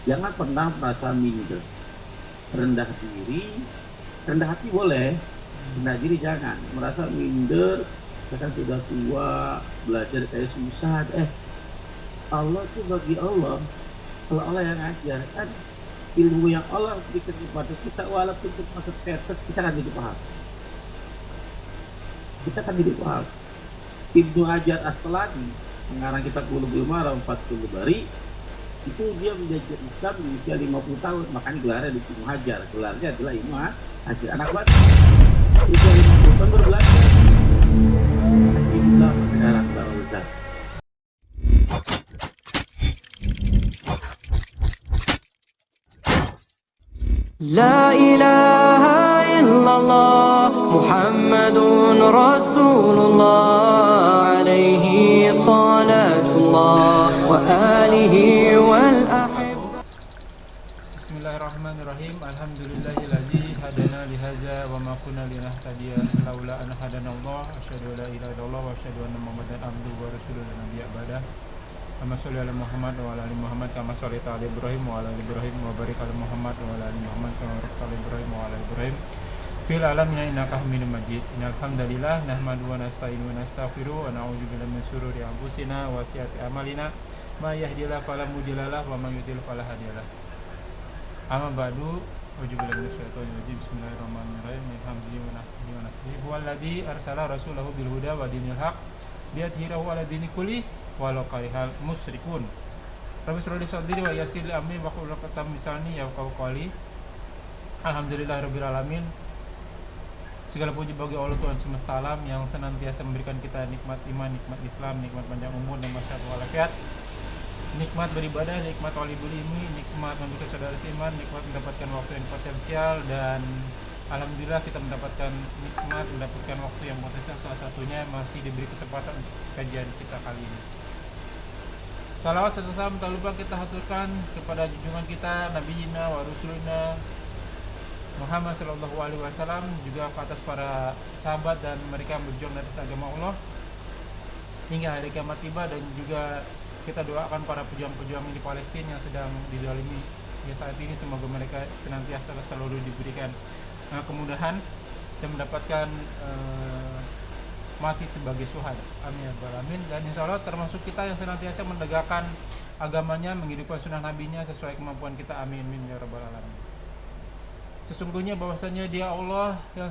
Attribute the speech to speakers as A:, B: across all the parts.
A: Jangan pernah merasa minder, rendah diri, rendah hati boleh, rendah diri jangan. Merasa minder, misalkan sudah tua, belajar kayak susah. Allah tuh bagi Allah, kalau Allah yang ngajar kan ilmu yang Allah berikan kepada kita walaupun cuma setetes kita akan jadi paham. Kita akan jadi paham. Ibnu Hajar Asqalani mengarang kitab Bulughul Maram 40 bari itu dia belajar Islam di usia 50 tahun, makanya gelarnya di Ibnu Hajar, gelarnya adalah Ibnu Hajar. Anak bapak usia 50 tahun berbelajar Islam sekarang Bang Ustaz.
B: لا إله إلا الله محمد رسول الله عليه صلاة الله وآله والأحبة.
C: Bismillahirrahmanirrahim. Alhamdulillahilladzi hadana lihaza wa ma kunna linahtadiya laula an hadanallah. Asyhadu an la ilaha illallah wa asyhadu anna Muhammadan abduhu wa rasuluhu la nabiyya ba'da. Allahumma sholli ala Muhammad wa ala ali Muhammad kama shallaita ala Ibrahim wa ala ali Ibrahim wa barik ala Muhammad wa ala ali Muhammad kama barakta ala Ibrahim wa ala ali Ibrahim fil alamin innaka Hamidum Majid. Innal hamdalillah nahmaduhu wa nasta'inu wa nastaghfiruh wa na'udzu billahi min shururi anfusina wa sayyiati a'malina. May yahdihillahu fala mudilla lahu wa may yudlil fala hadiya lahu. Amma ba'du, auzubillahi minasyaitonir rajim. Bismillahirrahmanirrahim. Alhamdulillahi wa nahmaduhu wa nasta'inuhu. Huwallazi arsala rasulahu bil huda wa dinil haq liyudhhirahu 'ala dini kulli walau karihal musyrikun. Rabbi shrah li sadri wa yassir li amri wahlul 'uqdatam min lisani yafqahu qawli. Alhamdulillahirabbil alamin. Segala puji bagi Allah Tuhan semesta alam yang senantiasa memberikan kita nikmat iman, nikmat Islam, nikmat panjang umur dan masyarakat walafiat, nikmat beribadah, nikmat walibul ilmi, nikmat memiliki saudara seiman, nikmat mendapatkan waktu yang potensial, dan alhamdulillah kita mendapatkan nikmat, mendapatkan waktu yang potensial. Salah satunya masih diberi kesempatan untuk kajian kita kali ini. Salawat serta salam tak lupa kita haturkan kepada junjungan kita Nabi Yina wa Rasulina Muhammad sallallahu alaihi wasallam, juga ke atas para sahabat dan mereka yang berjuang dari agama Allah hingga hari kiamat tiba, dan juga kita doakan para pejuang-pejuang di Palestina yang sedang dizalimi ya saat ini, semoga mereka senantiasa selalu diberikan kemudahan dan mendapatkan mati sebagai syuhada. Amin ya rabbal alamin. Dan insya Allah termasuk kita yang senantiasa menegakkan agamanya, menghidupkan sunnah nabinya sesuai kemampuan kita. Amin ya rabbal alamin. Sesungguhnya bahwasanya Dia Allah yang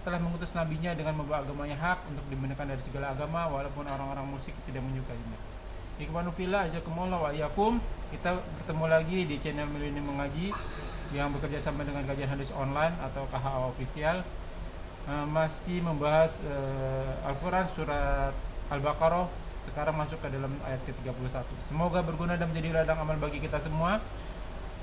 C: telah mengutus nabinya dengan membawa agamanya hak untuk dibenarkan dari segala agama, walaupun orang-orang musyrik tidak menyukainya. Ikhwanu fillah, ajakumullah wa iyyakum. Kita bertemu lagi di channel Milenium Mengaji yang bekerja sama dengan Kajian Hadis Online atau KHA Official. Masih membahas Al-Quran surat Al-Baqarah, sekarang masuk ke dalam ayat ke-31. Semoga berguna dan menjadi ladang amal bagi kita semua.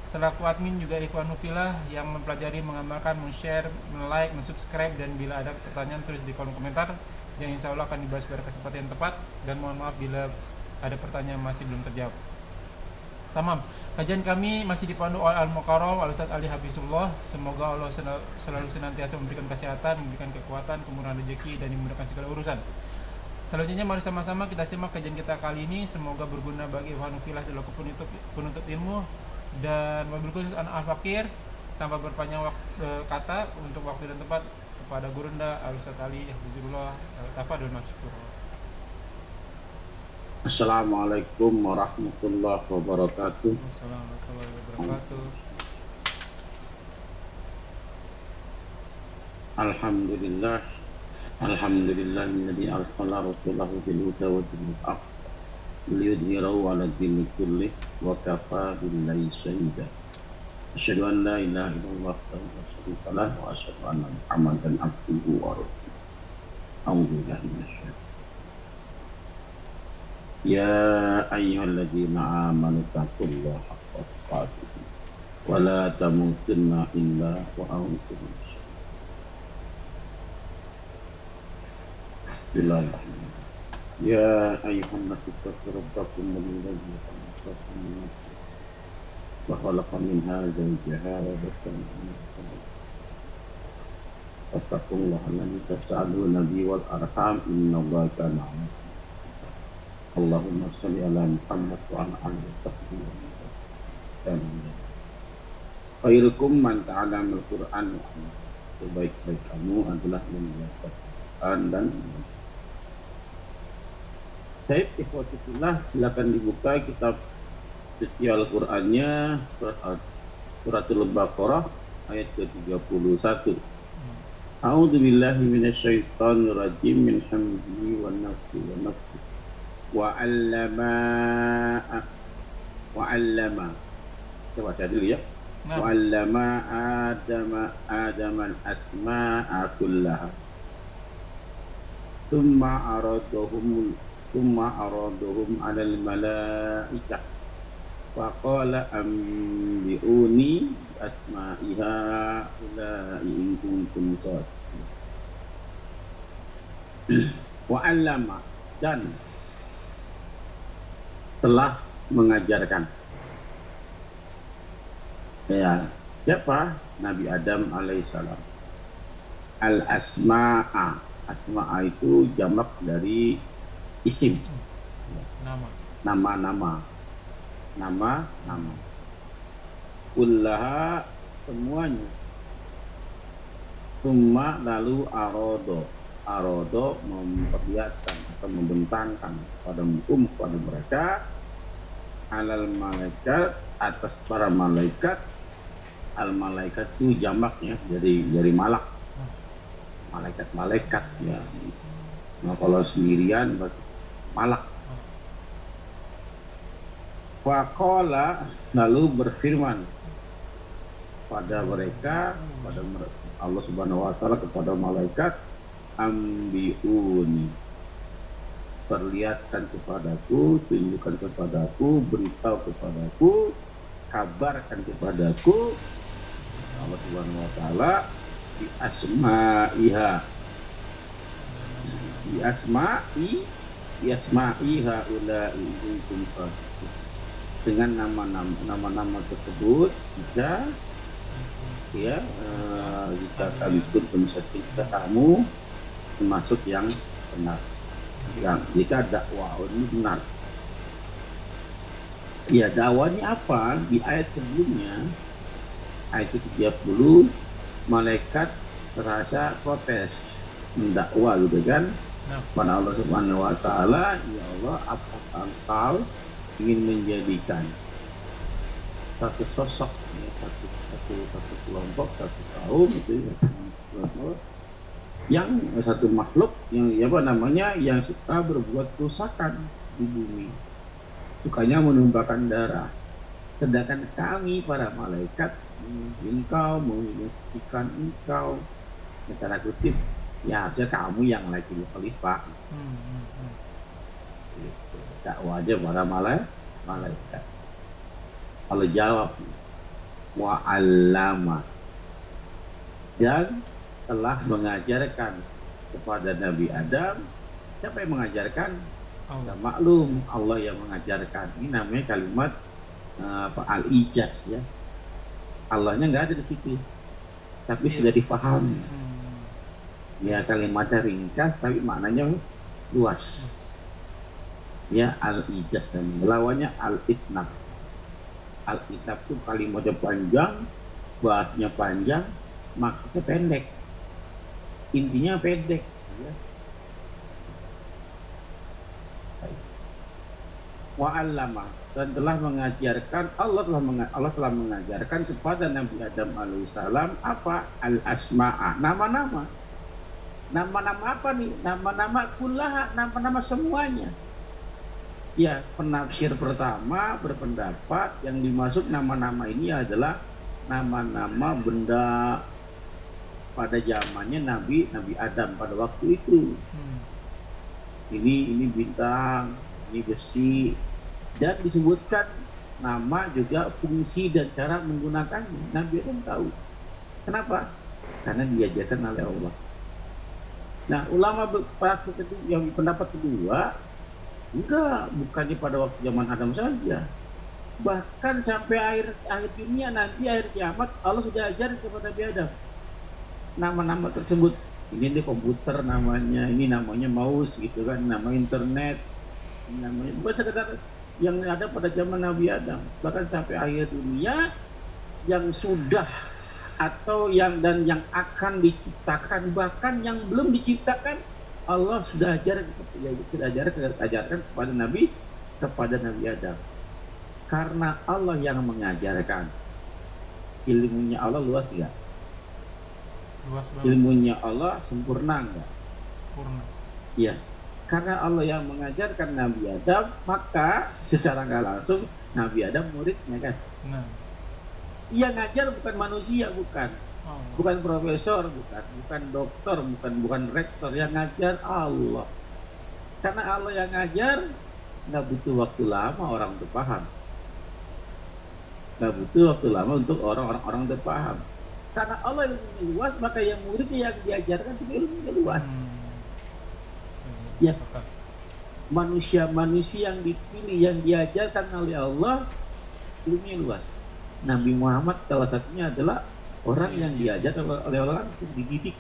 C: Selaku admin juga ikhwanu fillah yang mempelajari, mengamalkan, men-share, men-like, men-subscribe, dan bila ada pertanyaan tulis di kolom komentar yang insya Allah akan dibahas pada kesempatan yang tepat. Dan mohon maaf bila ada pertanyaan masih belum terjawab. Tamam. Kajian kami masih dipandu oleh Al-Mukarram Al-Ustaz Ali Habibullah. Semoga Allah selalu senantiasa memberikan kesehatan, memberikan kekuatan, kemurahan rezeki, dan dimudahkan segala urusan. Selanjutnya mari sama-sama kita simak kajian kita kali ini. Semoga berguna bagi ikhwan fillah selaku penuntut ilmu, dan wabil khusus anak al-fakir. Tanpa berpanjang kata, untuk waktu dan tempat kepada Gurunda Al-Ustaz Ali Habibullah. Tafadhol masykur.
A: Assalamualaikum warahmatullahi wabarakatuh.
C: Assalamualaikum warahmatullahi wabarakatuh.
A: Alhamdulillah, alhamdulillahilladzi arsala rasulahu bil huda wa dinil haq liyudhhirahu 'ala dini kullih wa kafaa billahi shahida. Asyhadu an la ilaha illallah wa syarika lah wa asyhadu anna Muhammadan abduhu wa rasuluh. A'udzu billahi minasyaitonir. Ya ayyuhalladzina amanu taqullaha haqqa tuqatih wa la tamutunna illa wa antum muslimun. Bismillahirrahmanirrahim. Ya ayyuhan nasu taqu rabbakum alladzi khalaqakum min nafsin wa khalaqa minha zawjaha wa bassa minhuma rijalan fattaqullaha alladzi tas'aluna bihi wal arham innallaha kana 'alaykum. Allahumma shalli ala Muhammad wa ala ali Muhammad. khairukum man ta'allamal Qur'an wa 'allama. Sebaik-baik kamu adalah yang belajar Quran dan Said ikhwatifillah, silakan dibuka kitab suci Al-Qur'annya suratul Baqarah ayat ke-31. A'udzu billahi minasyaitonir rajim min hamzihi wan nafsi wan nafsi wa 'allama. Coba baca dulu ya. Wa 'allama Adamal asma'a kullaha. Tsumma aradahum 'alal malaikah. Wa qala ambi'uni asma'iha ulai in kuntum shadiqin. Wa 'allama, dan telah mengajarkan. Ya, siapa? Nabi Adam alaihissalam. Al-asma'a. Asma'a itu jamak dari isim. Nama-nama. Kullaha, semuanya. Summa, lalu arodo memperlihatkan atau membentangkan pada hukum kepada mereka, alal malaikat, atas para malaikat. Al malaikat itu jamaknya dari malak, malaikat ya. Nah, kalau sendirian berarti malak. Faqala, lalu berfirman pada mereka, pada Allah Subhanahu wa taala kepada malaikat, ambiuni, perlihatkan kepadaku, tunjukkan kepadaku, beritahu kepadaku, kabarkan kepadaku Allah Subhanahu wa taala bi asma'iha ulai in kuntum, dengan nama-nama tersebut, jika sekalipun pensyarikat kamu termasuk yang benar, jika dakwah ini benar. Ya, dakwahnya apa? Di ayat sebelumnya, ayat 30, malaikat terasa protes mendakwa gitu kan, pada Allah Subhanahu wa taala, ya Allah, apakah engkau ingin menjadikan satu sosok, ya, satu kelompok, satu kaum itu ya, yang satu makhluk yang yang suka berbuat kerusakan di bumi, sukanya menumpahkan darah, sedangkan kami para malaikat menginstruksikan engkau, secara kutip, ya harusnya kamu yang lagi khalifah. Dakwah aja para malaikat. Kalau jawab, wa 'allama, dan telah mengajarkan kepada Nabi Adam. Siapa yang mengajarkan? Allah. Maklum, Allah yang mengajarkan. Ini namanya kalimat al-ijaz ya. Allahnya nggak ada di situ, tapi sudah dipahami. Ya, kalimatnya ringkas tapi maknanya luas. Ya, al-ijaz, dan lawannya al-itnab. Al-itnab itu kalimatnya panjang, bahasnya panjang, maksudnya pendek, intinya pendek ya. Wa 'allama, dan telah mengajarkan, Allah telah mengajarkan kepada Nabi Adam alaihissalam apa? Al-asma'a, nama-nama apa nih? Nama-nama kullaha, nama-nama semuanya. Ya, penafsir pertama berpendapat yang dimaksud nama-nama ini adalah nama-nama benda pada zamannya Nabi Adam pada waktu itu. Ini bintang, ini besi, dan disebutkan nama juga fungsi dan cara menggunakannya. Nabi Adam tahu. Kenapa? Karena diajarkan oleh Allah. Nah, ulama yang pendapat kedua, bukannya pada waktu zaman Adam saja, bahkan sampai akhir dunia nanti, akhir kiamat, Allah sudah ajar kepada Nabi Adam nama-nama tersebut. Ini komputer namanya, ini namanya mouse gitu kan, nama internet, ini namanya bukan sekedar yang ada pada zaman Nabi Adam. Bahkan sampai akhir dunia yang sudah atau yang akan diciptakan, bahkan yang belum diciptakan Allah sudah ajarkan kepada Nabi Adam. Karena Allah yang mengajarkan, ilmunya Allah luas enggak?
C: Luas banget.
A: Ilmunya Allah sempurna enggak?
C: Sempurna.
A: Iya. Karena Allah yang mengajarkan Nabi Adam, maka secara nggak langsung Nabi Adam muridnya kan.
C: Nah.
A: Ia ngajar bukan manusia, bukan profesor, bukan dokter, bukan rektor, yang ngajar Allah. Karena Allah yang ngajar, nggak butuh waktu lama orang untuk paham. Nggak butuh waktu lama untuk orang untuk paham. Karena Allah ilmunya luas, maka yang muridnya yang diajarkan juga ilmunya luas. Ya, manusia yang dipilih, yang diajarkan oleh Allah ilmunya luas. Nabi Muhammad salah satunya adalah orang yang diajar oleh Allah, langsung dididik,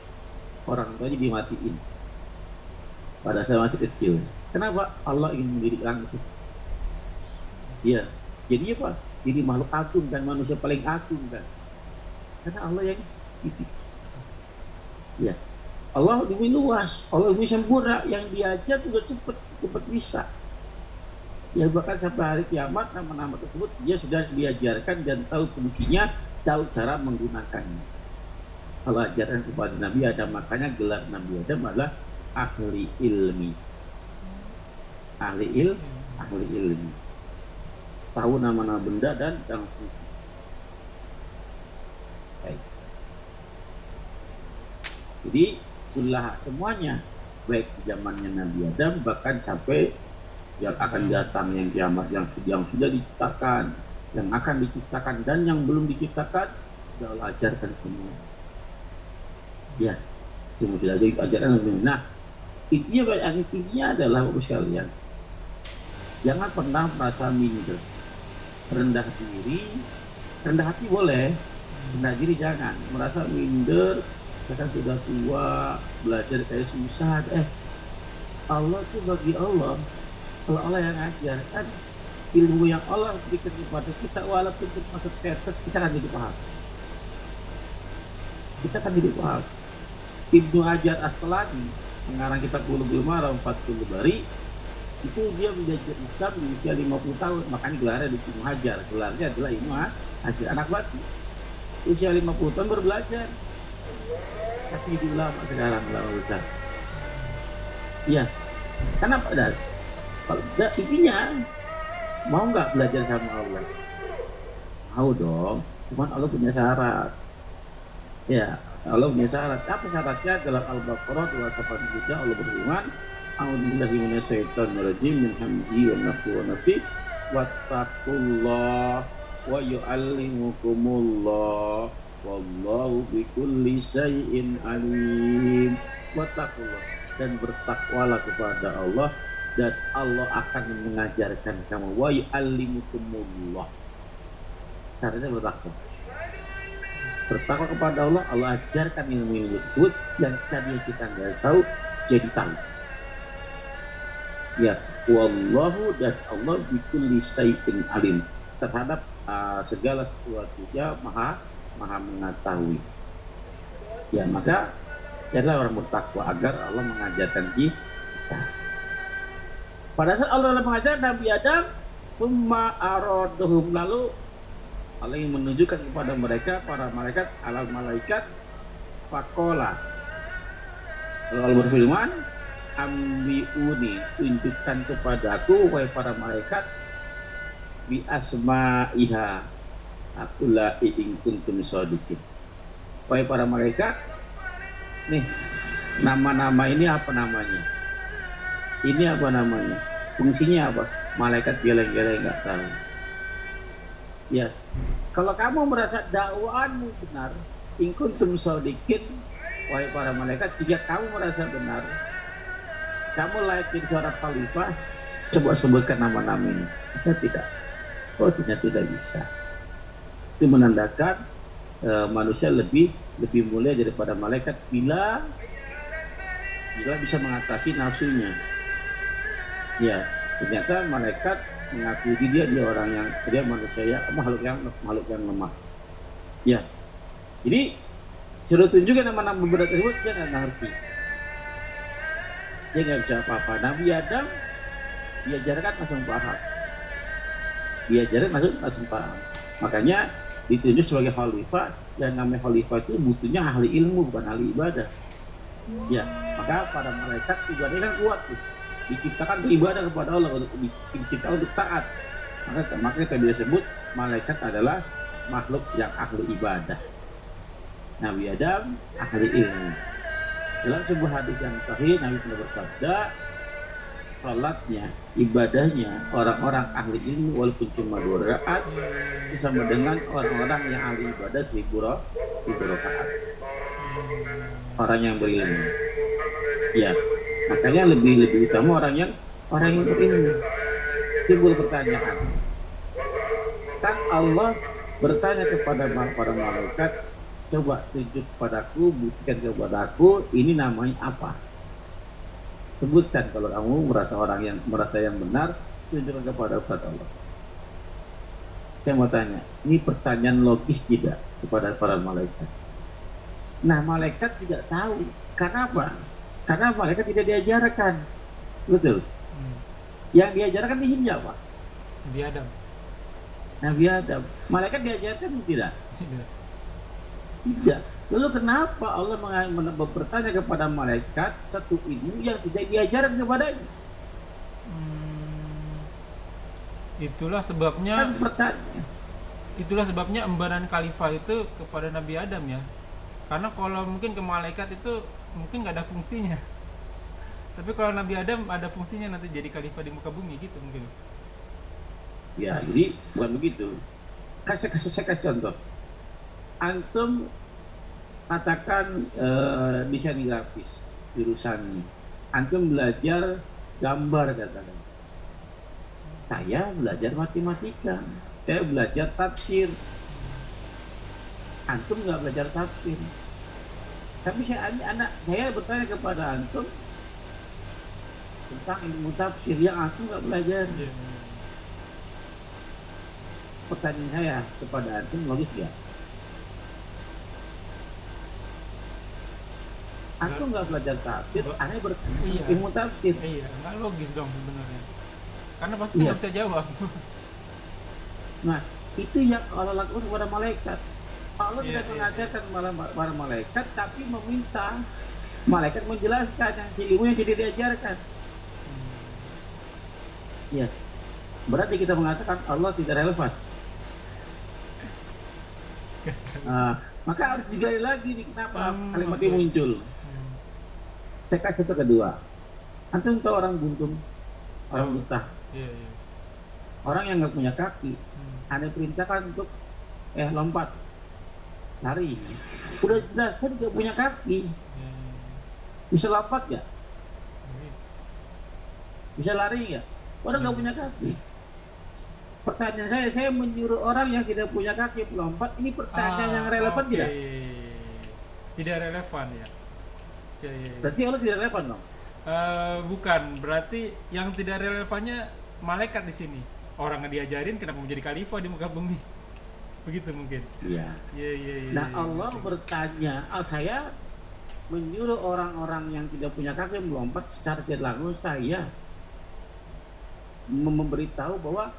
A: orang tuanya dimatiin pada saat masih kecil. Kenapa? Allah ingin mendidik langsung. Ya, jadi apa? Jadi makhluk agung kan, manusia paling agung kan. Karena Allah yang dididik. Ya, Allah lebih luas, Allah lebih sempurna, yang diajar juga cepat bisa. Ya bahkan sampai hari kiamat nama-nama tersebut dia sudah diajarkan dan tahu fungsinya, tahu cara menggunakannya. Allah ajarkan kepada Nabi Adam, makanya gelar Nabi Adam adalah ahli ilmi. Ahli ilmi. Tahu nama-nama benda dan fungsi. Baik. Jadi itulah semuanya, baik di zamannya Nabi Adam bahkan sampai yang akan datang, yang kiamat, yang sudah diciptakan, yang akan diciptakan dan yang belum diciptakan, sudah Allah ajarkan semua. Ya, semua sudah diajarkan. Nah, intinya adalah Bapak sekalian, jangan pernah merasa minder, rendah hati boleh, rendah diri jangan. Merasa minder, kan sudah tua, belajar kayak susah. Allah itu bagi Allah. Kalau Allah yang ajarkan, ilmu yang Allah berikan kepada kita, walaupun kita masuk tetes, kita akan jadi paham. Ibnu Hajar Asqalani, mengarang kitab Bulughul Maram, Fathul Bari, itu dia belajar Islam di usia 50 tahun, makanya gelarnya di Ibnu Hajar. Gelarnya adalah Ibnu Hajar, anak batu. Usia 50 tahun berbelajar. Tapi di ulama sekarang, ulama besar. Iya, kenapa? Kalau intinya mau nggak belajar sama Allah? Mau dong, cuman Allah punya syarat. Ya, Allah punya syarat. Apa syaratnya? Dalam Al-Baqarah 283 Allah berfirman, "A'udzubillahi minasyaitonir rajim, min hamzihi wa nafthihi wa nafthihi, wattaqullah wa yu'allimukumullah wallahu bikulli syai'in alim." Wattaqullah, dan bertakwalah kepada Allah, dan Allah akan mengajarkan kamu. Wa yu'allimukumullah. Caranya bertakwa kepada Allah, Allah ajarkan ilmu tersebut yang tadinya kita nggak tahu jadi tahu. Ya, wallahu, dan Allah bikulli syai'in alim, terhadap segala sesuatunya maha mengetahui. Ya, maka jadilah orang bertakwa agar Allah mengajarkan kita. Pada saat Allah mengajar Nabi Adam, summa araduhum, lalu Allah yang menunjukkan kepada mereka, para malaikat, alam malaikat, faqala, lalu Allah berfirman, ambiuni, tunjukkan kepadaku, wahai para malaikat, bi asma'iha, aqula in kuntum shadiqin. Wahai para malaikat, nih nama-nama ini apa namanya? Ini apa namanya? Fungsinya apa? Malaikat geleng-geleng nggak tahu. Ya, kalau kamu merasa dakwaanmu benar, in kuntum shadiqin, wahai para malaikat, jika kamu merasa benar, kamu layak jadi seorang khalifah, coba sebutkan nama-nama ini. Bisa tidak? Oh, tidak bisa. Itu menandakan manusia lebih mulia daripada malaikat bila bisa mengatasi nafsunya. Ya, ternyata malaikat mengakui dia orang yang, dia manusia, makhluk yang lemah. Ya, jadi suruh tunjukkan nama-nama berat tersebut dia nggak ngerti, dia nggak bisa apa-apa. Nabi Adam diajarkan langsung paham, langsung paham. Makanya ditunjuk sebagai khalifah. Yang namanya khalifah itu butuhnya ahli ilmu, bukan ahli ibadah. Ya, maka para malaikat ibadahnya kan kuat tuh, diciptakan beribadah kepada Allah, diciptakan untuk taat. Maka tadi disebut malaikat adalah makhluk yang ahli ibadah. Nabi Adam ahli ilmu. Dalam sebuah hadis yang sahih, Nabi pernah bersabda, salatnya, ibadahnya orang-orang ahli ilmu walaupun cuma 2 rakaat sama dengan orang-orang yang ahli ibadah 1000 rakaat. Orang yang berilmu. Ya, makanya lebih utama orang yang berilmu. Timbul pertanyaan. Kan Allah bertanya kepada para malaikat, coba tunjuk padaku, buktikan kepadaku, ini namanya apa? Sebutkan kalau kamu merasa yang benar, tunjukkan kepada Allah. Saya mau tanya, ini pertanyaan logis tidak kepada para malaikat? Nah, malaikat tidak tahu. Karena apa? Karena malaikat tidak diajarkan. Betul. Yang diajarkan di sini apa?
C: Nabi Adam.
A: Nabi Adam. Malaikat diajarkan tidak? Tidak. Lalu kenapa Allah bertanya kepada malaikat satu ilmu yang tidak diajarkan kepadanya?
C: Itulah sebabnya.
A: Kan bertanya.
C: Itulah sebabnya embanan khalifah itu kepada Nabi Adam ya. Karena kalau mungkin ke malaikat itu mungkin nggak ada fungsinya. Tapi kalau Nabi Adam ada fungsinya, nanti jadi khalifah di muka bumi gitu mungkin.
A: Ya, jadi bukan begitu. Saya kasih contoh. Antum katakan desain grafis jurusan. Antum belajar gambar katakan. Saya belajar matematika. Saya belajar tafsir. Antum nggak belajar tafsir. Tapi saya bertanya kepada antum tentang ilmu tafsir yang antum nggak belajar. Pertanyaan saya kepada antum logis ya? Antum nggak belajar tafsir, aneh bertanya ilmu tafsir.
C: Iya, nggak logis dong sebenarnya. Karena pasti nggak bisa jawab.
A: Nah, itu yang Allah lakukan kepada malaikat. Allah tidak mengajarkan para malaikat, tapi meminta malaikat menjelaskan yang ilmu yang tidak diajarkan. Ya, berarti kita mengatakan Allah tidak relevan. Maka harus digali lagi nih, kenapa kalimat ini muncul. Saya kasih contoh kedua. Antum tahu orang buntung, orang buta, orang yang nggak punya kaki, ada perintahkan untuk lompat, lari. Udah jelas kan nggak punya kaki, bisa lompat nggak? Bisa lari nggak? Orang nggak punya kaki. Pertanyaan saya menyuruh orang yang tidak punya kaki melompat, ini pertanyaan yang relevan tidak?
C: Tidak relevan ya.
A: Berarti Allah tidak relevan dong?
C: Bukan, berarti yang tidak relevannya malaikat di sini. Orang yang diajarin kenapa menjadi khalifah di muka bumi? Begitu mungkin. Iya.
A: Nah, Allah bertanya, saya menyuruh orang-orang yang tidak punya kaki melompat secara tidak langsung, saya memberitahu bahwa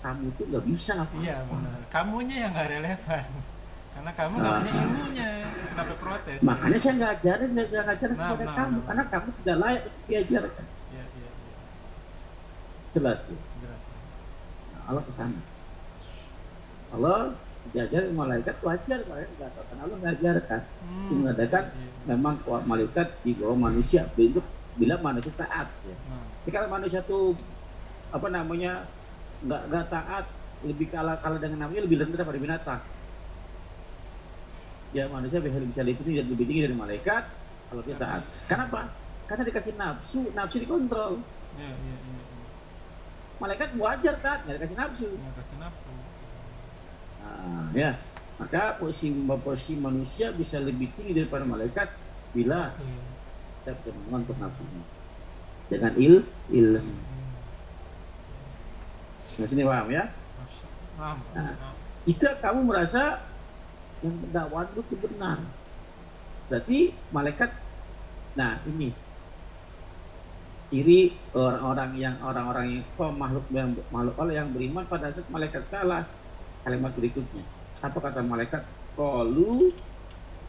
A: kamu itu nggak bisa.
C: Iya benar. Kamunya yang nggak relevan. Karena kamu nggak punya ilmunya. Kenapa protes?
A: Makanya saya nggak ajarin kepada kamu. Karena kamu tidak layak untuk diajarkan.
C: Iya.
A: Jelas tuh. Nah, Allah kesana. Allah diajarin malaikat wajar, malaikat nggak tahu. Karena Allah mengajarkan. Itu mengatakan memang malaikat di bawah manusia bentuk bila manusia taat. Ya. Jadi kalau manusia tuh nggak taat, lebih kalah dengan namanya, lebih rendah daripada binatang. Ya, manusia bisa lebih tinggi dan lebih tinggi dari malaikat kalau dia taat. Kenapa? Karena dikasih nafsu dikontrol.
C: Iya.
A: Malaikat wajar taat, nggak dikasih nafsu. Nah, ya, maka posisi manusia bisa lebih tinggi daripada malaikat bila kita bisa mengontrol nafsunya dengan ilmu. Nah, sini paham ya? Nah, jika kamu merasa yang dakwah itu benar. Berarti malaikat, nah ini ciri orang-orang yang makhluk Allah yang beriman pada saat malaikat kalah. Kalimat berikutnya, apa kata malaikat? Qalu,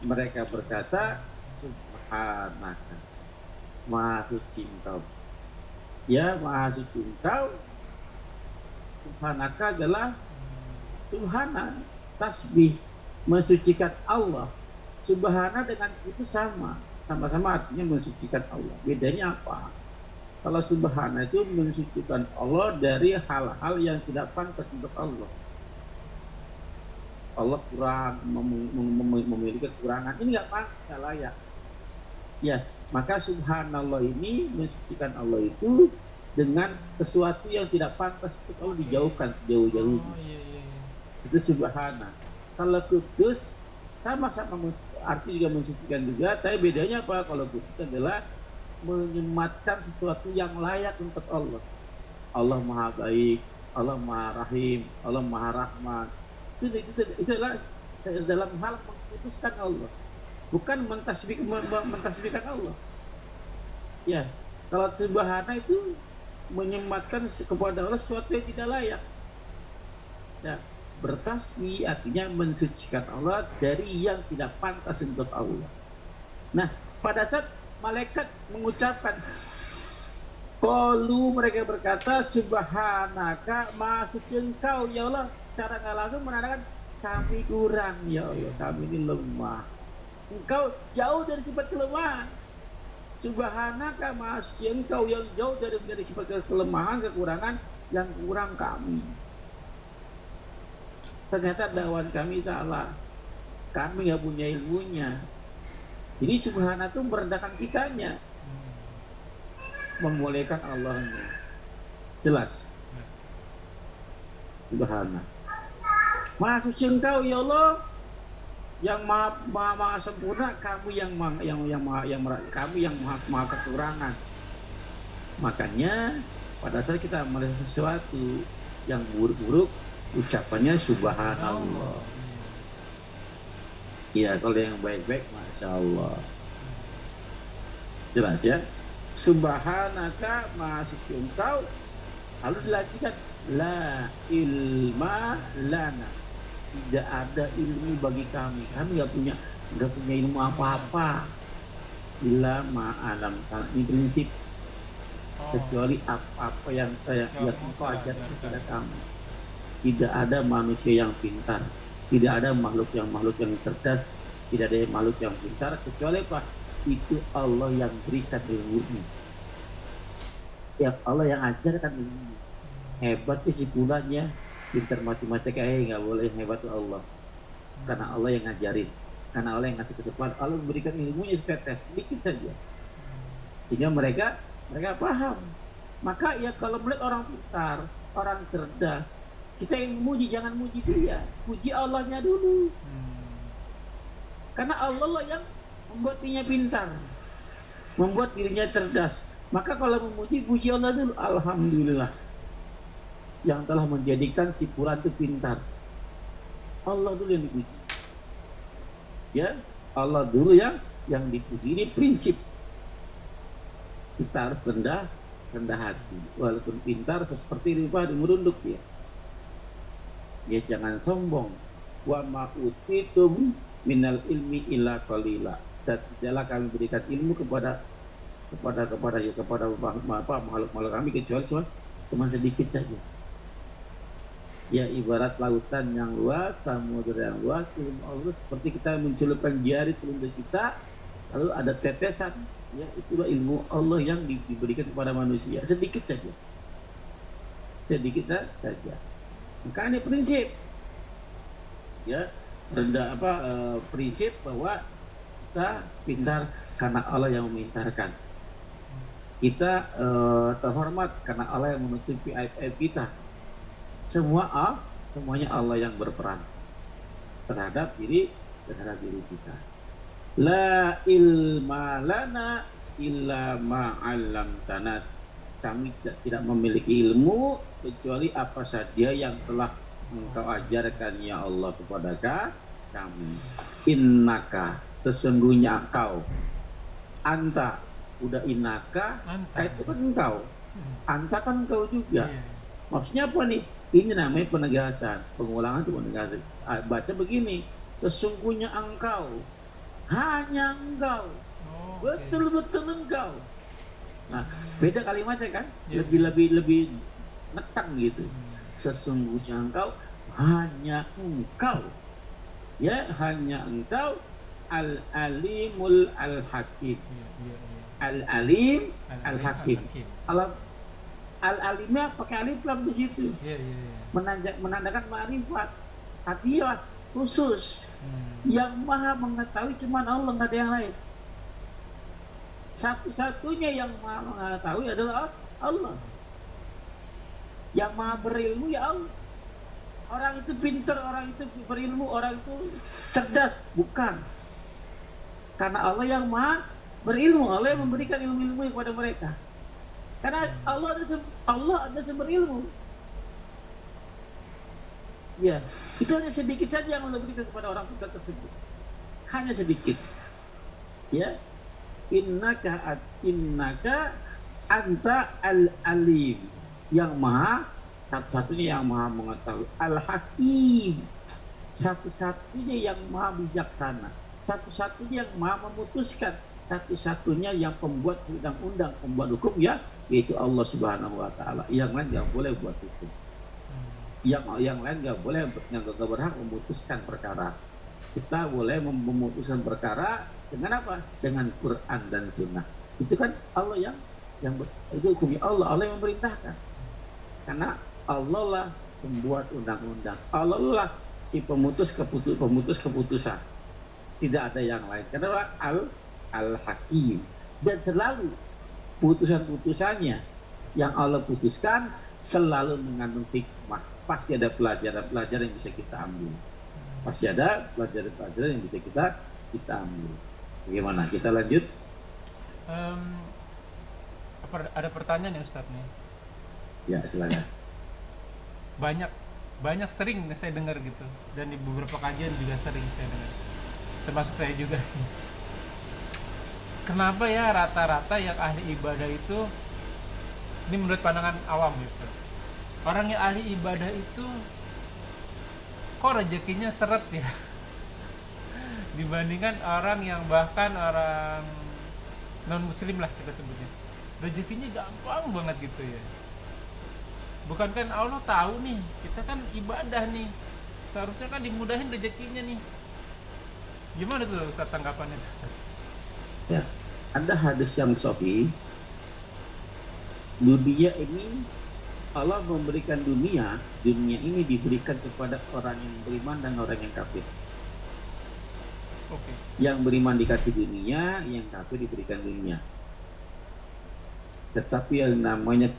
A: mereka berkata, subhanaka, maha suci engkau. Ya, maha suci engkau. Subhanaka adalah subhana, tasbih, mensucikan Allah. Subhana dengan itu sama-sama artinya mensucikan Allah. Bedanya apa? Kalau subhana itu mensucikan Allah dari hal-hal yang tidak pantas untuk Allah. Allah kurang, memiliki kekurangan, ini nggak pantas, nggak layak. Ya, maka subhanallah ini mensucikan Allah itu dengan sesuatu yang tidak pantas untuk Allah, dijauhkan jauh-jauh. Itu subhana. Kalau kudus sama-sama arti juga mensucikan juga, tapi bedanya apa? Kalau kudus adalah menyematkan sesuatu yang layak untuk Allah. Allah maha baik, Allah maha rahim, Allah maha rahmat. Itu adalah dalam hal mengkuduskan Allah, bukan mentasbihkan Allah. Ya, kalau subhana itu menyematkan kepada Allah sesuatu yang tidak layak. Ya, bertasbih artinya mensucikan Allah dari yang tidak pantas untuk Allah. Nah, pada saat malaikat mengucapkan qalu, mereka berkata subhanaka, maha suci engkau ya Allah, secara nggak langsung menandakan kami kurang ya Allah, kami ini lemah. Engkau jauh dari sifat kelemahan. Subhanaka, maha suci engkau yang jauh dari sifat kelemahan, kekurangan yang kurang kami. Ternyata dakwaan kami salah, kami nggak punya ilmunya. Jadi subhana itu merendahkan kitanya, memuliakan Allahnya. Jelas? Subhana, maha suci engkau ya Allah, yang maha sempurna, kami yang maha kekurangan. Makanya pada saat kita melihat sesuatu yang buruk-buruk, ucapannya subhanallah. Ya, kalau yang baik-baik, masya Allah. Jelas ya? Subhanaka, maha suci engkau. Lalu dilanjutkan, la ilma lana, tidak ada ilmu bagi kami nggak punya ilmu apa-apa. Illa ma'alam, ini prinsip, kecuali apa-apa yang engkau ajarkan kepada kami. Tidak ada manusia yang pintar, tidak ada makhluk yang cerdas, tidak ada makhluk yang pintar kecuali apa? Itu Allah yang berikan ilmunya. Ya, Allah yang ajarkan ilmu. Hebat kesimpulannya, pintar matematika nggak boleh, hebat Allah. Karena Allah yang ngajarin, karena Allah yang ngasih kesempatan, Allah memberikan ilmunya setetes, sedikit saja. Sehingga mereka paham. Maka ya kalau melihat orang pintar, orang cerdas, kita yang muji, jangan muji dia, puji Allahnya dulu. Karena Allah lah yang membuat dirinya pintar, membuat dirinya cerdas. Maka kalau memuji, puji Allah dulu. Alhamdulillah yang telah menjadikan si Fulan itu pintar. Allah dulu yang dipuji. Ya, Allah dulu yang dipuji. Ini prinsip. Kita harus rendah hati. Walaupun pintar seperti rupa merunduk dia. Ya, jangan sombong. Wa ma utitum minal ilmi illa qalila. Dan tidaklah kami berikan ilmu kepada makhluk kami kecuali cuma sedikit saja. Ya, ibarat lautan yang luas, samudera yang luas, ilmu Allah seperti kita mencelupkan jari telunjuk kita, lalu ada tetesan. Ya, itulah ilmu Allah yang diberikan kepada manusia, sedikit saja. Maka ini prinsip. Ya, prinsip bahwa kita pintar karena Allah yang memintarkan. Kita terhormat karena Allah yang menutupi aib-aib kita. Semuanya Allah yang berperan terhadap diri kita. La ilma lana illa ma'allamtana. Kami tidak memiliki ilmu kecuali apa saja yang telah Engkau ajarkan ya Allah kepada kamu. Innaka, sesungguhnya engkau. Anta, udah innaka, itu kan engkau. Anta kan engkau juga. Maksudnya apa nih? Ini namanya penegasan. Pengulangan itu penegasan. Baca begini, sesungguhnya engkau, hanya engkau, betul-betul engkau. Nah, beda kalimatnya kan? Lebih nekan gitu. Sesungguhnya engkau, hanya engkau. Ya, hanya engkau, al-alimul al-hakim. Al-alim al-hakim. Al-alimnya pakai alif lam di situ. Menandakan ma'rifat. Artinya khusus. Yang maha mengetahui cuma Allah, nggak ada yang lain. Satu-satunya yang maha mengetahui adalah Allah. Yang maha berilmu ya Allah. Orang itu pintar, orang itu berilmu, orang itu cerdas, bukan. Karena Allah yang maha berilmu, Allah yang memberikan ilmu-ilmu kepada mereka. Karena Allah ada sumber ilmu. Ya, itu hanya sedikit saja yang Allah berikan kepada orang kita tersebut. Hanya sedikit. Ya, innaka anta al-alim, yang maha, satu-satunya yang maha mengetahui, al-hakim, satu-satunya yang maha bijaksana, satu-satunya yang maha memutuskan, satu-satunya yang pembuat undang-undang, pembuat hukum, ya, yaitu Allah Subhanahu wa taala. Yang lain nggak boleh buat hukum. Yang lain nggak boleh, yang nggak berhak memutuskan perkara. Kita boleh memutuskan perkara dengan apa? Dengan Quran dan Sunnah. Itu kan Allah yang itu hukumnya Allah yang memerintahkan. Karena Allah lah pembuat undang-undang. Allah lah si pemutus keputusan. Tidak ada yang lain. Karena al-hakim, dan selalu putusan-putusannya yang Allah putuskan selalu mengandung hikmah. Pasti ada pelajaran-pelajaran yang bisa kita ambil. Pasti ada pelajaran-pelajaran yang bisa kita ambil. Bagaimana? Kita lanjut.
C: Ada pertanyaan ya Ustadz nih?
A: Ya, silakan.
C: Banyak sering saya dengar gitu, dan di beberapa kajian juga sering saya dengar, termasuk saya juga. Kenapa ya rata-rata yang ahli ibadah itu, ini menurut pandangan awam gitu, orang yang ahli ibadah itu kok rezekinya seret ya dibandingkan orang yang bahkan orang non muslim lah kita sebutnya, rezekinya gampang banget gitu ya. Bukan kan Allah tahu nih kita kan ibadah nih, seharusnya kan dimudahin rezekinya nih. Gimana tuh Ustaz tanggapannya Ustaz?
A: Ya, ada hadis yang sahih. Dunia ini, Allah memberikan dunia ini diberikan kepada orang yang beriman dan orang yang kafir.
C: Okay.
A: Yang beriman dikasih dunia, yang kafir diberikan dunia. Tetapi yang namanya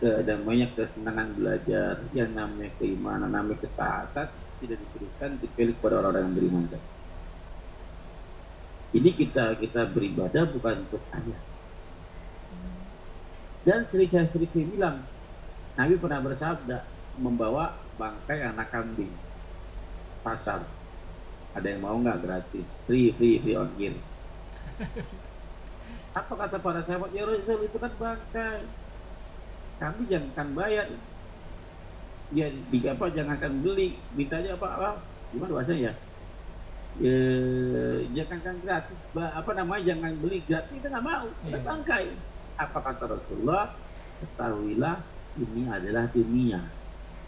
A: kesenangan belajar, yang namanya keimanan, namanya ketaatan tidak diberikan kecuali kepada orang-orang yang beriman. Jadi kita beribadah bukan untuk ayat. Dan saya sering bilang, Nabi pernah bersabda membawa bangkai anak kambing pasar. Ada yang mau nggak gratis? Free ongkir. Apa kata para sahabat? Ya Rasul, itu kan bangkai. Kami jangan bayar. Ya jangankan beli, mintanya apa? Gimana bahasanya ya? Jangankan gratis, jangan beli gratis, kita nggak mau, kita bangkai. Apa kata Rasulullah? Ketahuilah ini adalah dunia.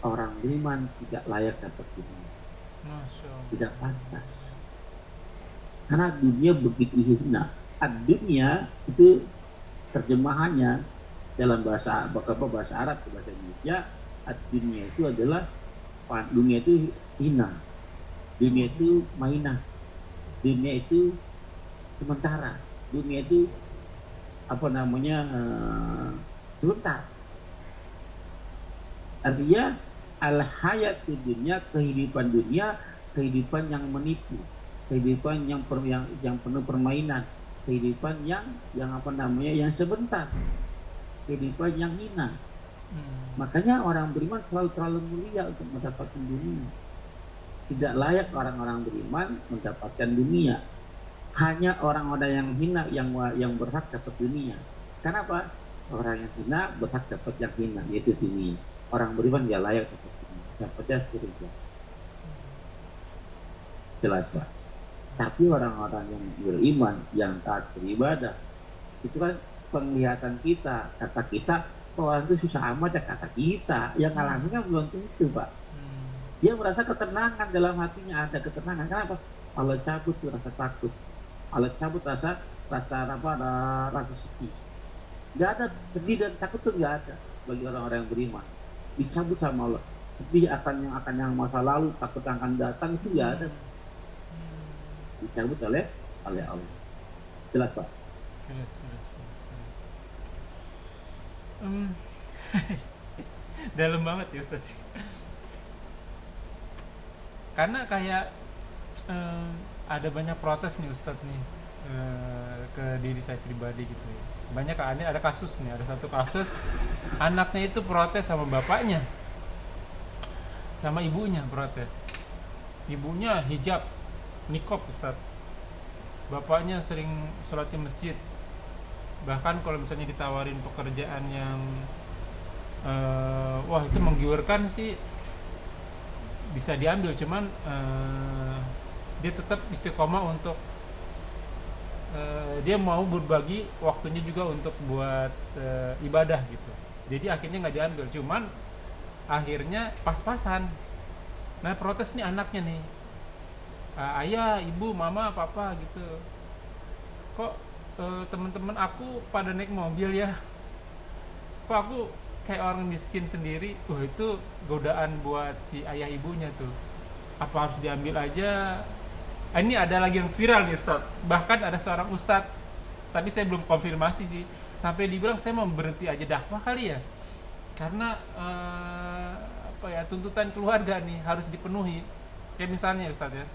A: Orang beriman tidak layak dapat dunia. Tidak pantas. Karena dunia begitu hina. Dunia itu terjemahannya dalam bahasa Arab ke bahasa Indonesia, dunia itu adalah dunia itu hina. Dunia itu mainan. Dunia itu sementara. Dunia itu sebentar. Artinya al-hayat di dunia, kehidupan dunia, kehidupan yang menipu, kehidupan yang penuh permainan, kehidupan yang sebentar, kehidupan yang hina. Makanya orang beriman terlalu mulia untuk mendapatkan dunia. Tidak layak orang-orang beriman mendapatkan dunia. Hanya orang-orang yang hina yang berhak dapat dunia. Kenapa? Orang yang hina berhak dapat yang hina, yaitu dunia. Orang beriman tidak layak dapat dunia. Dapatnya surga. Jelas Pak. Tapi orang-orang yang beriman, yang taat beribadah, itu kan penglihatan kita, kata kita, orang itu susah amat ya kata kita. Yang ngalamin kan belum tentu Pak. Dia merasa ketenangan dalam hatinya, ada ketenangan. Kenapa? Allah cabut tuh rasa takut, Allah cabut rasa sedih. Nggak ada sedih dan takut tuh nggak ada bagi orang-orang yang beriman. Dicabut sama Allah. Sedih akan yang masa lalu, takut yang akan datang itu nggak ada. Dicabut oleh Allah. Jelas Pak?
C: Jelas. Dalam banget ya Ustaz. Karena kayak ada banyak protes nih Ustadz nih ke diri saya pribadi gitu ya. Banyak ada kasus nih, ada satu kasus anaknya itu protes sama bapaknya, sama ibunya protes. Ibunya hijab, niqab Ustadz. Bapaknya sering sholat di masjid. Bahkan kalau misalnya ditawarin pekerjaan yang wah itu menggiurkan sih, bisa diambil, cuman dia tetap istiqomah untuk dia mau berbagi waktunya juga untuk buat ibadah gitu. Jadi akhirnya nggak diambil, cuman akhirnya pas-pasan. Nah protes nih anaknya nih, ayah, ibu, mama, papa gitu. Kok teman-teman aku pada naik mobil ya? Kok aku kayak orang miskin sendiri? Itu godaan buat si ayah ibunya tuh. Apa harus diambil aja? Ini ada lagi yang viral nih Ustaz. Bahkan ada seorang Ustadz, tapi saya belum konfirmasi sih, sampai dibilang saya mau berhenti aja dakwah kali ya, karena tuntutan keluarga nih harus dipenuhi. Kayak misalnya Ustaz ya,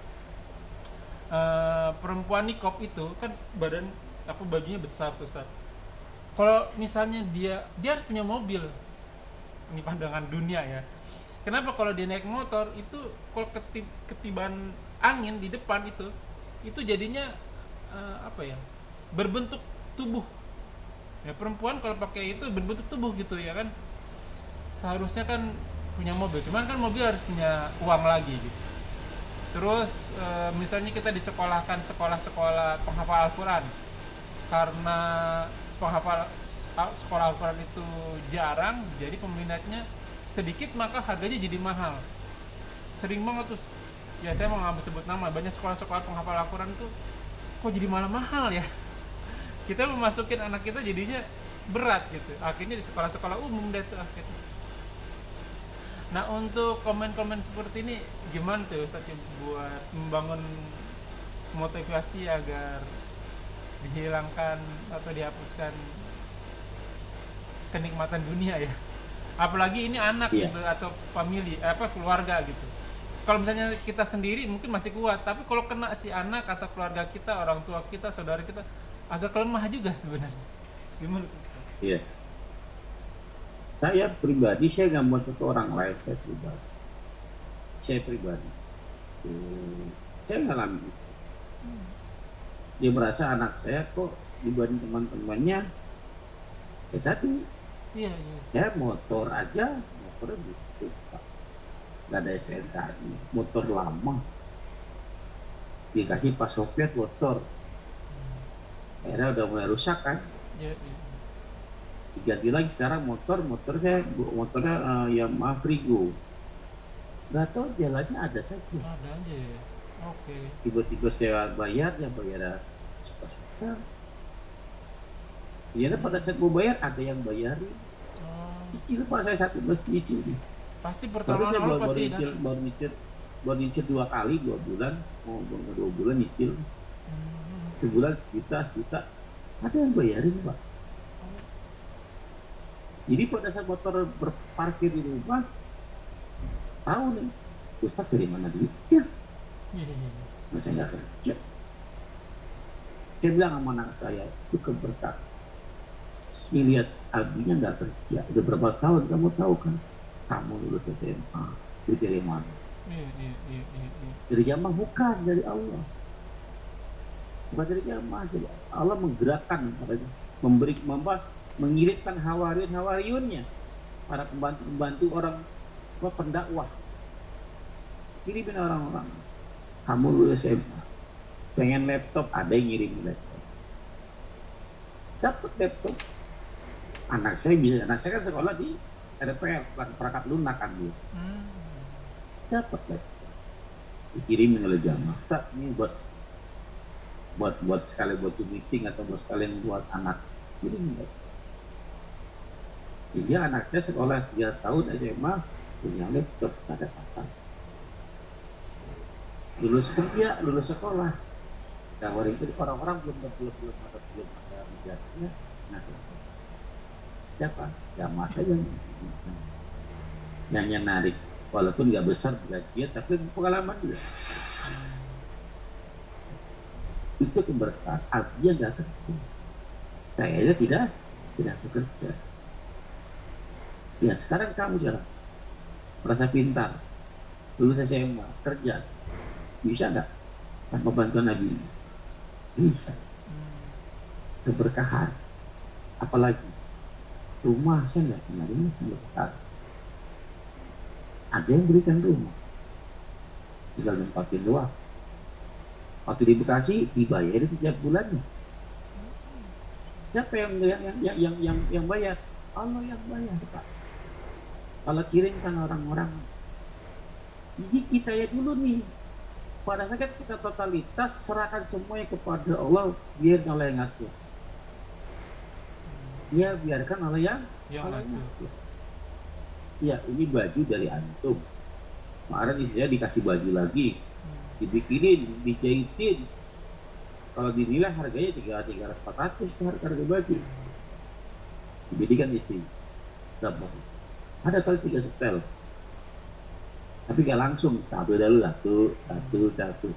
C: perempuan niqab itu kan bajunya besar tuh Ustaz. Kalau misalnya dia harus punya mobil, ini pandangan dunia ya. Kenapa kalau dia naik motor itu kalau ketiban angin di depan itu jadinya berbentuk tubuh. Ya perempuan kalau pakai itu berbentuk tubuh gitu ya kan. Seharusnya kan punya mobil, cuman kan mobil harus punya uang lagi gitu. Terus misalnya kita disekolahkan sekolah-sekolah penghafal Al-Qur'an. Karena penghafal sekolah Al-Qur'an itu jarang, jadi peminatnya sedikit, maka harganya jadi mahal. Sering banget tuh, ya saya mau nggak sebut nama, banyak sekolah-sekolah penghafal Al-Qur'an tuh kok jadi malah mahal ya. Kita memasukin anak kita jadinya berat gitu, akhirnya di sekolah-sekolah umum deh tuh akhirnya. Nah untuk komen-komen seperti ini gimana tuh Ustaz buat membangun motivasi agar dihilangkan atau dihapuskan kenikmatan dunia ya, apalagi ini anak gitu atau keluarga gitu. Kalau misalnya kita sendiri mungkin masih kuat, tapi kalau kena si anak atau keluarga kita, orang tua kita, saudara kita, agak lemah juga sebenarnya. Gimana?
A: Iya. Saya pribadi, saya nggak mau satu orang lain, saya pribadi. Saya ngalamin. Dia merasa anak saya kok dibanding teman-temannya, ya tadi.
C: Iya.
A: Ya motornya gitu Pak. Nggak ada STNK, motor lama dikasih pas Soviet motor, akhirnya udah mulai rusak kan.
C: Iya.
A: Diganti lagi sekarang motornya Yamaha Frigo, nggak tahu jalannya ada saja.
C: Ada aja ya. Oke.
A: Tiba-tiba saya bayar suka-suka. Iya, pada saat mau bayar ada yang bayarin. Cicil Pak, saya satu belas cicil.
C: Pasti pertama awal pasti
A: baru nyicil 2 kali 2 bulan, mau 2 bulan nyicil. Sebulan juta, ada yang bayarin Pak. Jadi pada saat motor berparkir di rumah, tahu nih, Ustaz dari mana duitnya? Saya nggak kerja. Saya bilang sama anak saya, itu keberkah. Lihat abinya nggak kerja, udah berapa tahun, kamu tahu kan? Kamu lulus SMA, duit dari mana?
C: Iya.
A: Dari jamaah bukan dari Allah. Bukan dari jamaah. Jadi Allah menggerakkan, mengirimkan hawariun-hawariunnya, para pembantu-pembantu orang pendakwah. Kirimin orang-orang. Kamu lulus SMA, pengen laptop, ada yang ngirim laptop. Dapat laptop. Anak saya kan sekolah di RPL, perangkat lunak kan dia. Dapat laptop. Dikirimin oleh jamaah. Ustaz, ini buat sekalian buat meeting atau buat sekalian buat anak. Jadi anak saya sekolah 3 tahun SMA punya laptop, ada pasang. Lulus kerja, lulus sekolah. Tawarin itu orang-orang belum ada ijazahnya. Nah, siapa? Jamaah saja yang narik. Walaupun nggak besar gajinya, tapi pengalaman juga. Itu keberkahan. Artinya nggak kerja. Saya aja tidak bekerja. Ya sekarang kamu jalan, merasa pintar, lulus SMA, kerja, bisa nggak tanpa bantuan Nabi? Bisa. Keberkahan. Apalagi rumah saya nggak punya rumah, besar. Ada yang berikan rumah, tinggal nempatin doang. Waktu di Bekasi dibayar setiap bulannya. Siapa yang bayar? Allah yang bayar, Pak. Allah kirimkan orang-orang. Jadi kita ya dulu nih, pada saat kita totalitas serahkan semuanya kepada Allah, biar Allah yang ngatur. Ya biarkan Allah yang ngatur. Ya ini baju dari antum. Kemarin saya dikasih baju lagi, dibikinin, dijahitin. Kalau dinilai harganya 300-400 harga baju. Dibelikan istri. Berapa? Ada kali 3 setel. Tapi gak langsung, satu dulu, satu.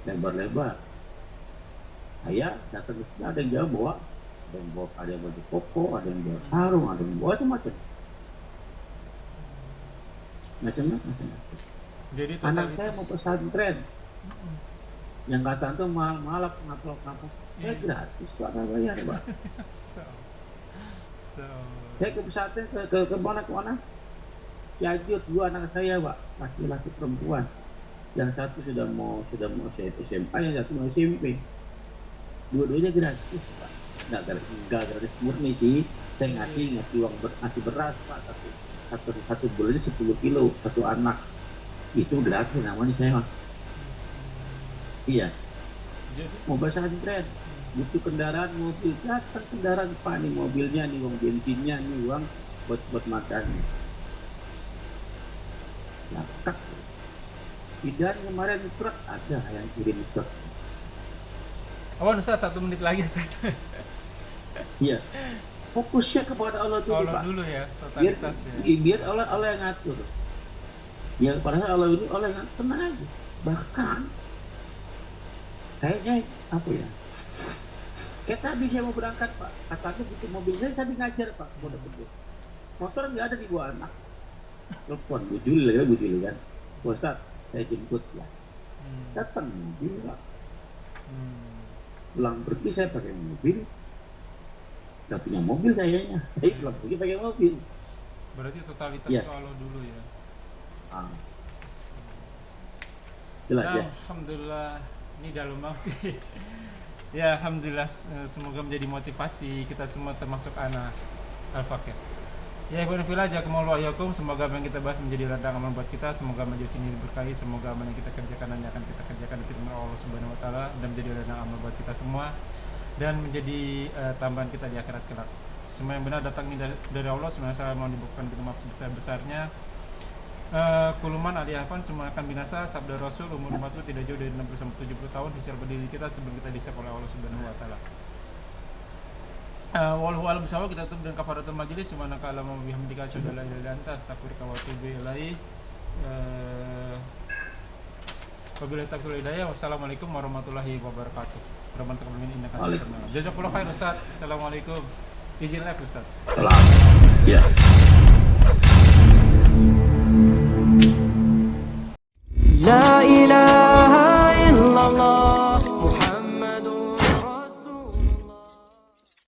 A: Lebar-lebar. Saya datang ke sini, ada yang bawa, ada yang baju koko, ada yang bawa sarung, ada yang bawa macam-macam.
C: Jadi
A: anak saya mau pesantren, yang kata itu malah kenapa? Saya gratis, Pak, nggak bayar, Pak. Saya ke pesantren ke mana? Cianjur, 2 anak saya, Pak, laki-laki perempuan. Yang satu sudah mau SMA, yang satu mau SMP. Dua-duanya gratis, Pak. Nggak gratis murni sih. Saya ngasih beras, Pak, satu bulannya 10 kilo satu anak. Itu gratis namanya saya, Pak. Iya. Mau pesantren, butuh kendaraan mobil, datang kendaraan, Pak, nih mobilnya, nih uang bensinnya, nih uang buat makan. Lakak. Tidak kemarin truk ada yang kirim truk.
C: Ustaz, 1 menit lagi, Ustaz.
A: Iya. Fokusnya kepada Allah dulu,
C: Allah
A: Pak.
C: dulu ya, totalitas
A: biar Allah yang ngatur. Ya pada saat Allah ini Allah yang ngatur, tenang aja. Bahkan kayaknya apa ya? Kayak tadi saya mau berangkat, Pak. Katanya butuh mobil, saya tadi ngajar, Pak. Motor nggak ada di bawah anak. Telepon, Bu Juli kan. Ustaz, saya jemput ya. Datang mobil, Pak. Pulang pergi saya pakai mobil. Gak punya mobil kayaknya. Pulang pergi pakai mobil.
C: Berarti totalitas
A: ya.
C: Itu Allah dulu ya.
A: Jelas ya.
C: Alhamdulillah, ini dalam ya alhamdulillah, semoga menjadi motivasi kita semua termasuk anak Al-Fakir. Ya ibu nafila jazakumullahu khairan, semoga apa yang kita bahas menjadi ladang amal buat kita, semoga majelis ini diberkahi, semoga apa yang kita kerjakan hanya akan kita kerjakan diterima Allah Subhanahu wa taala dan menjadi ladang amal buat kita semua dan menjadi tambahan kita di akhirat kelak. Semua yang benar datangnya dari Allah, semoga salah mau dibukakan kita maaf sebesar-besarnya. Kuluman alihafan semua akan binasa, sabda Rasul, umur umat itu tidak jauh dari 60-70 tahun hisab berdiri kita sebelum kita disab oleh Allah Subhanahu wa taala. Wallahu a'lam bishawab. Kita tutup dengan kafaratul majlis. Subhanaka allahumma wa bihamdika asyhadu an la ilaha illa anta astaghfiruka wa atubu ilaik. Wabillahi taufiq wal hidayah. Wassalamualaikum warahmatullahi wabarakatuh. Jazakallahu khair Ustaz. Assalamualaikum. Izin live Ustaz.
A: Salam. Ya.
B: لا إله